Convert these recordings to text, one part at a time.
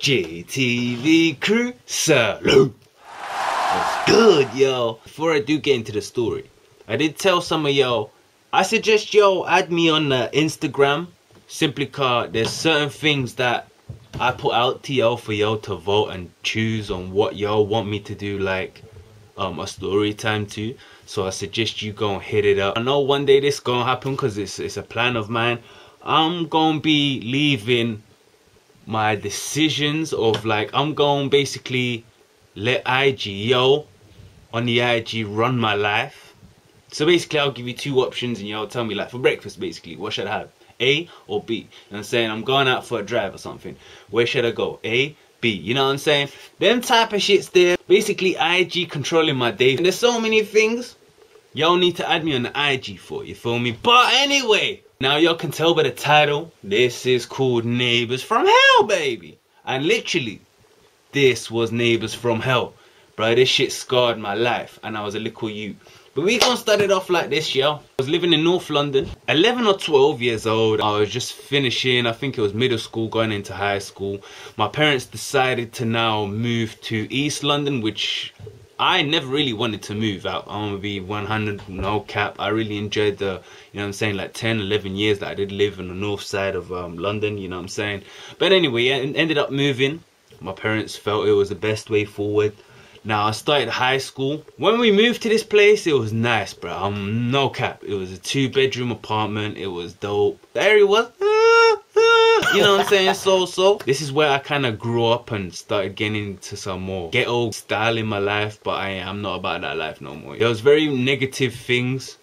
GTV crew, salute. What's good, yo? Before I do get into the story, I did tell some of y'all, I suggest y'all add me on Instagram, simply cause there's certain things that I put out to y'all for y'all to vote and choose on what y'all want me to do, like a story time too. So I suggest you go and hit it up. I know one day this gonna happen because it's a plan of mine. I'm gonna be leaving my decisions of like, I'm gonna basically let IG, on the IG run my life. So basically I'll give you two options and y'all tell me, like, for breakfast basically, what should I have? A or B? You know what I'm saying? I'm going out for a drive or something. Where should I go? A, B, you know what I'm saying? Them type of shits there. Basically IG controlling my day. And there's so many things y'all need to add me on the IG for, you feel me? But anyway, now y'all can tell by the title, this is called Neighbours from Hell, baby. And literally, this was Neighbours from Hell. Bro, this shit scarred my life and I was a little youth. But we gonna start it off like this, yo. I was living in North London, 11 or 12 years old. I was just finishing, I think it was middle school, going into high school. My parents decided to now move to East London, which I never really wanted to move out. I'm gonna be 100, no cap. I really enjoyed the, you know what I'm saying, like 10, 11 years that I did live on the north side of London, you know what I'm saying. But anyway, I ended up moving. My parents felt it was the best way forward. Now I started high school. When we moved to this place, it was nice, bro. No cap. It was a 2-bedroom apartment. It was dope. The area was, you know what I'm saying? So this is where I kind of grew up and started getting into some more ghetto style in my life. But I'm not about that life no more. There was very negative things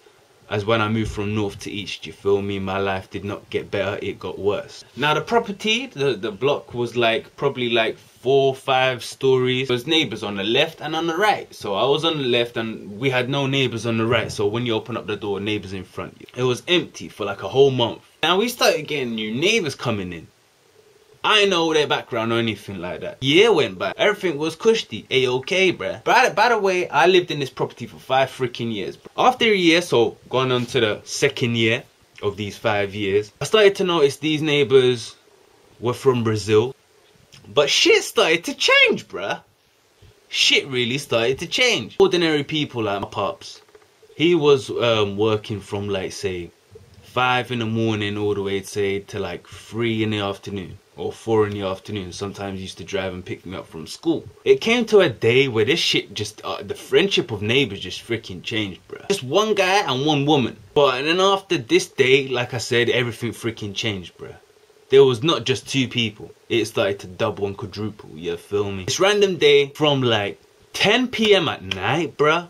as when I moved from north to east, you feel me? My life did not get better, it got worse. Now the property, the block was like probably like 4 or 5 stories. There was neighbours on the left and on the right. So I was on the left and we had no neighbours on the right. So when you open up the door, neighbours in front. It was empty for like a whole month. Now we started getting new neighbours coming in. I ain't know their background or anything like that. Year went by, everything was cushy, A-okay, bruh. By the way, I lived in this property for 5 freaking years. After a year, so going on to the 2nd year of these 5 years, I started to notice these neighbours were from Brazil. But shit started to change, bruh. Shit really started to change. Ordinary people like my pops, he was working from like say 5 in the morning all the way to like 3 in the afternoon. Or 4 in the afternoon. Sometimes he used to drive and pick me up from school. It came to a day where this shit just, the friendship of neighbours just freaking changed, bro. Just one guy and one woman. But then after this day, like I said, everything freaking changed, bro. There was not just 2 people. It started to double and quadruple, you feel me? This random day from like 10 PM at night, bro.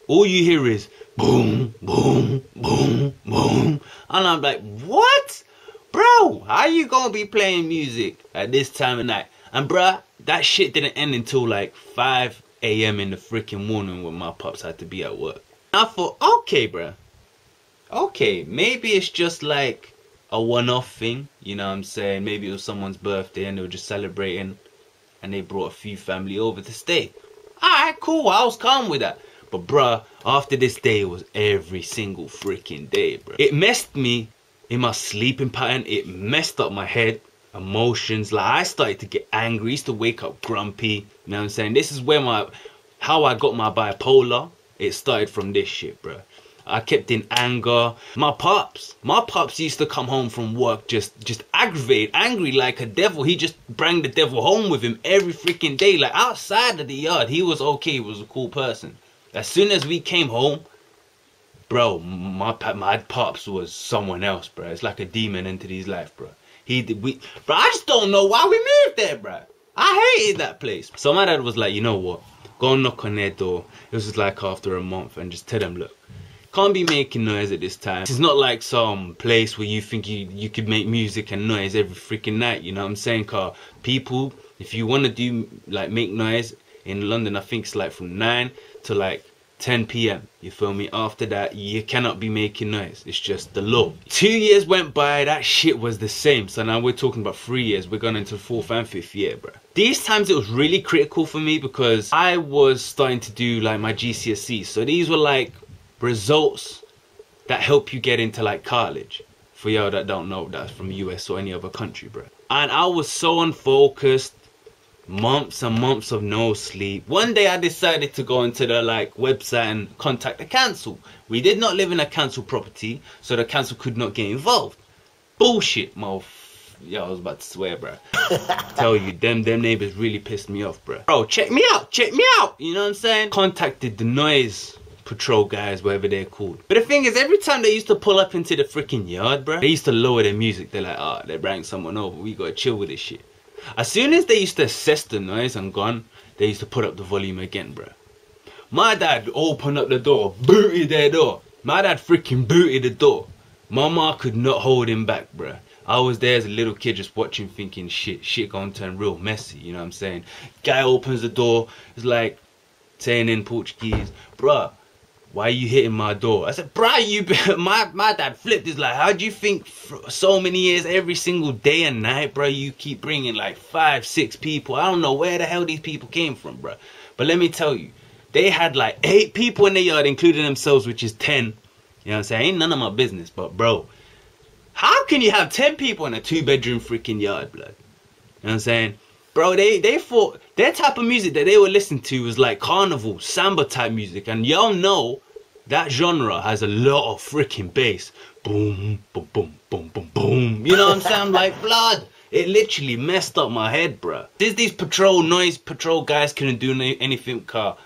All you hear is boom, boom, boom, boom. And I'm like, what? Bro, how you gonna be playing music at this time of night? And bruh, that shit didn't end until like 5 AM in the freaking morning when my pops had to be at work. I thought, okay, bruh. Okay, maybe it's just like a one-off thing, you know what I'm saying? Maybe it was someone's birthday and they were just celebrating and they brought a few family over to stay. Alright, cool, I was calm with that. But bruh, after this day, it was every single freaking day, bruh. It messed me in my sleeping pattern. It messed up my head, emotions. Like I started to get angry, used to wake up grumpy, you know what I'm saying? This is where how I got my bipolar. It started from this shit, bro. I kept in anger. My pops used to come home from work just aggravated, angry like a devil. He just bring the devil home with him every freaking day. Like outside of the yard, he was okay, he was a cool person. As soon as we came home, bro, my pops was someone else, bro. It's like a demon entered his life, bro. Bro, I just don't know why we moved there, bro. I hated that place. So my dad was like, you know what? Go knock on their door. It was just like after a month and just tell them, look, can't be making noise at this time. It's not like some place where you think you could make music and noise every freaking night, you know what I'm saying? Cause people, if you want to do, like, make noise in London, I think it's like from 9 to like 10 PM, you feel me? After that, you cannot be making noise. It's just the law. 2 years went by, that shit was the same. So now we're talking about 3 years. We're going into the 4th and 5th year, bro. These times it was really critical for me because I was starting to do like my GCSEs. So these were like results that help you get into like college. For y'all that don't know, that's from US or any other country, bro. And I was so unfocused. months and months of no sleep. One day I decided to go into the like website and contact the council. We did not live in a council property, so the council could not get involved. Bullshit, yeah, I was about to swear, bro. Tell you, them neighbors really pissed me off, bro. Bro, check me out, you know what I'm saying? Contacted the noise patrol guys, whatever they're called. But the thing is, every time they used to pull up into the freaking yard, bro, they used to lower their music. They're like, oh, they rang someone over, we gotta chill with this shit. As soon as they used to assess the noise and gone, they used to put up the volume again, bro. My dad opened up the door, booted their door. My dad freaking booted the door. My ma could not hold him back, bro. I was there as a little kid just watching, thinking shit gonna turn real messy, you know what I'm saying? Guy opens the door, it's like saying in Portuguese, bruh, why are you hitting my door? I said, bruh, my dad flipped. He's like, how do you think for so many years, every single day and night, bruh, you keep bringing like 5, 6 people? I don't know where the hell these people came from, bruh. But let me tell you, they had like 8 people in the yard, including themselves, which is 10. You know what I'm saying? Ain't none of my business, but bro, how can you have 10 people in a 2-bedroom freaking yard, blood? You know what I'm saying? Bro, they thought their type of music that they were listening to was like carnival, samba type music. And y'all know that genre has a lot of freaking bass. Boom, boom, boom, boom, boom, boom. You know what I'm saying? I'm like, blood. It literally messed up my head, bro. These noise patrol guys couldn't do anything, car.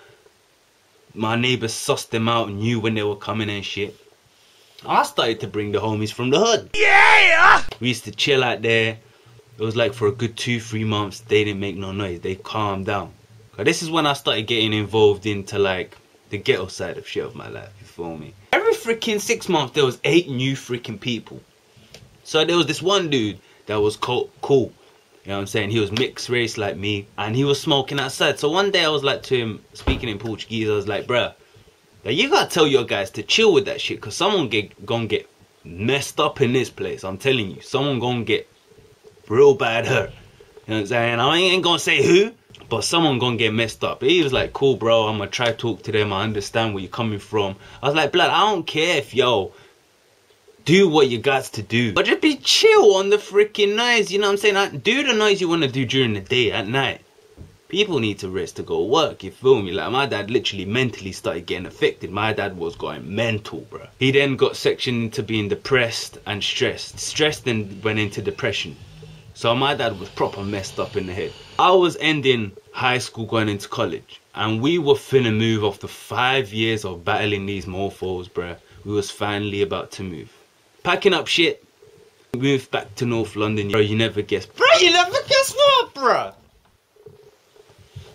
My neighbors sussed them out and knew when they were coming and shit. I started to bring the homies from the hood. Yeah! We used to chill out there. It was like for a good 2-3 months, they didn't make no noise. They calmed down. This is when I started getting involved into like the ghetto side of shit of my life, you feel me? Every freaking 6 months, there was 8 new freaking people. So there was this one dude that was cool. You know what I'm saying? He was mixed race like me, and he was smoking outside. So one day I was like to him, speaking in Portuguese, I was like, bruh, now you gotta tell your guys to chill with that shit, cause someone gonna get messed up in this place. I'm telling you, someone gonna get real bad hurt. You know what I'm saying? I ain't gonna say who, but someone gonna get messed up. He was like, cool, bro, I'm gonna try to talk to them. I understand where you're coming from. I was like, blood, I don't care if yo do what you got to do, but just be chill on the freaking noise. You know what I'm saying? Like, do the noise you want to do during the day. At night, people need to rest to go work, you feel me? Like, my dad literally mentally started getting affected. My dad was going mental, bro. He then got sectioned into being depressed and stressed. Stressed then went into depression. So my dad was proper messed up in the head. I was ending high school, going into college, and we were finna move after 5 years of battling these mofos, bro. We was finally about to move. Packing up shit, moved back to North London. Bro, you never guess. Bro, you never guess what, bro?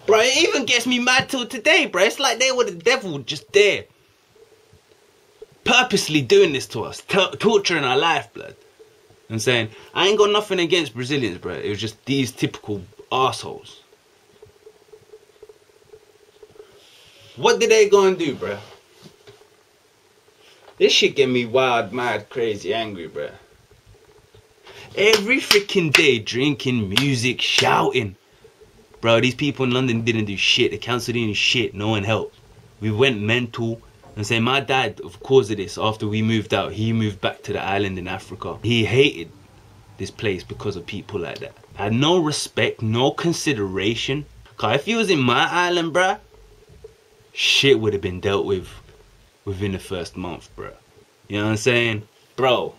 Bro, it even gets me mad till today, bro. It's like they were the devil just there, purposely doing this to us, torturing our life, blood. I'm saying, I ain't got nothing against Brazilians, bro. It was just these typical assholes. What did they go and do, bro? This shit get me wild, mad, crazy, angry, bro. Every freaking day, drinking, music, shouting. Bro, these people in London didn't do shit. The council didn't do shit. No one helped. We went mental. And saying, my dad, of course of this, after we moved out, he moved back to the island in Africa. He hated this place because of people like that. Had no respect, no consideration. Cause if he was in my island, bruh, shit would have been dealt with within the first month, bruh. You know what I'm saying? Bro,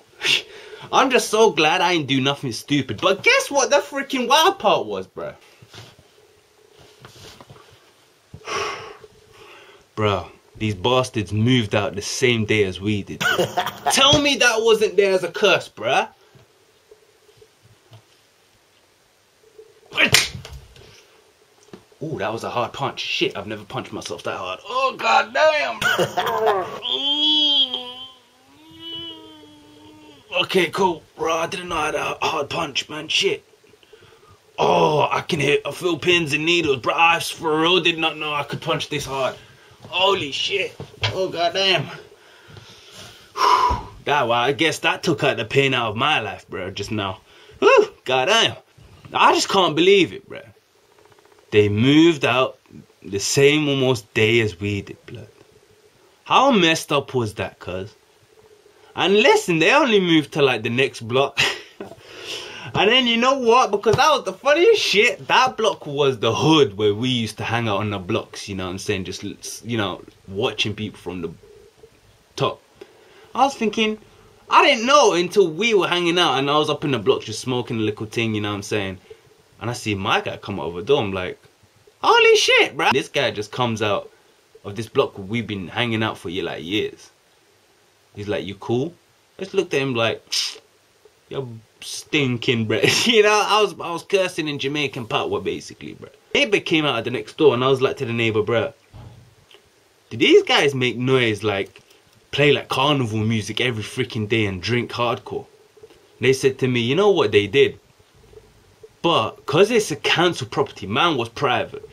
I'm just so glad I ain't do nothing stupid. But guess what the freaking wild part was, bruh? Bro, these bastards moved out the same day as we did. Tell me that wasn't there as a curse, bruh. Ooh, that was a hard punch. Shit, I've never punched myself that hard. Oh, god damn. Okay, cool. Bro, I didn't know I had a hard punch, man. Shit. Oh, I feel pins and needles, bro. I for real did not know I could punch this hard. Holy shit. Oh, goddamn. Well, I guess that took out the pain out of my life, bro, just now. Whew, goddamn. I just can't believe it, bro. They moved out the same almost day as we did, blood. How messed up was that, cuz? And listen, they only moved to like the next block. And then you know what? Because that was the funniest shit. That block was the hood where we used to hang out on the blocks, you know what I'm saying? Just, you know, watching people from the top. I was thinking, I didn't know until we were hanging out and I was up in the blocks just smoking a little thing, you know what I'm saying? And I see my guy come out of a door. I'm like, holy shit, bro. This guy just comes out of this block where we've been hanging out for like years. He's like, you cool? I just looked at him like, you're stinking, bro. You know, I was cursing in Jamaican patois basically, bro. Neighbour came out of the next door and I was like to the neighbour, bro, did these guys make noise like, play like carnival music every freaking day and drink hardcore? And they said to me, you know what they did? But because it's a council property, man was private.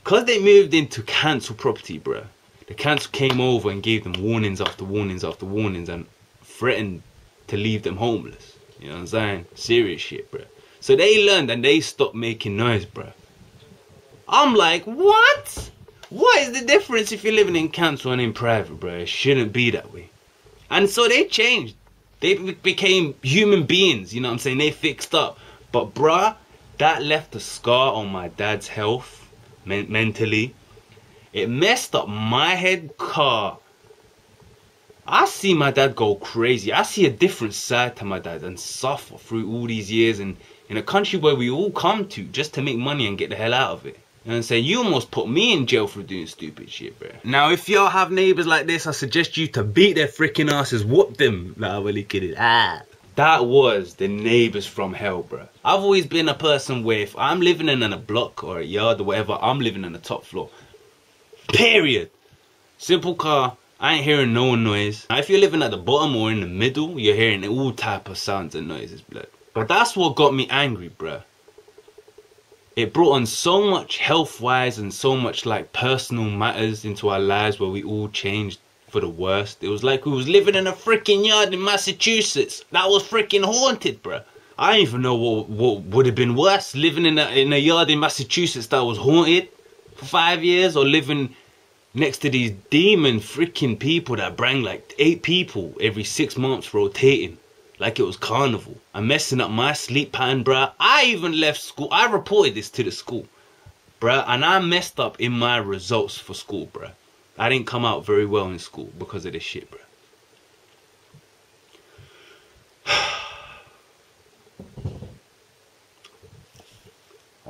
Because they moved into council property, bro, the council came over and gave them warnings after warnings after warnings and threatened to leave them homeless. You know what I'm saying? Serious shit, bro. So they learned and they stopped making noise, bro. I'm like, what? What is the difference if you're living in council and in private, bro? It shouldn't be that way. And so they changed. They became human beings, you know what I'm saying? They fixed up. But, bruh, that left a scar on my dad's health, mentally. It messed up my head, car. I see my dad go crazy. I see a different side to my dad and suffer through all these years in a country where we all come to just to make money and get the hell out of it. You know what I'm saying? You almost put me in jail for doing stupid shit, bro. Now, if y'all have neighbours like this, I suggest you to beat their freaking asses, whoop them. Nah, really kidding. That was the neighbours from hell, bro. I've always been a person where if I'm living in a block or a yard or whatever, I'm living on the top floor. Period. Simple car. I ain't hearing no noise. Now, if you're living at the bottom or in the middle, you're hearing all type of sounds and noises, blood. But that's what got me angry, bruh. It brought on so much health-wise and so much like personal matters into our lives where we all changed for the worst. It was like we was living in a freaking yard in Massachusetts that was freaking haunted, bruh. I don't even know what would have been worse, living in a yard in Massachusetts that was haunted for 5 years, or living next to these demon freaking people that bring like 8 people every 6 months rotating like it was carnival and messing up my sleep pattern, bruh. I even left school. I reported this to the school, bruh, and I messed up in my results for school, bruh. I didn't come out very well in school because of this shit, bruh.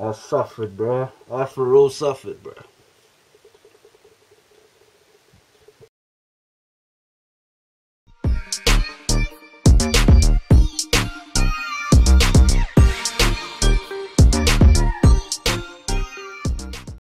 I suffered, bruh. I for real suffered, bruh.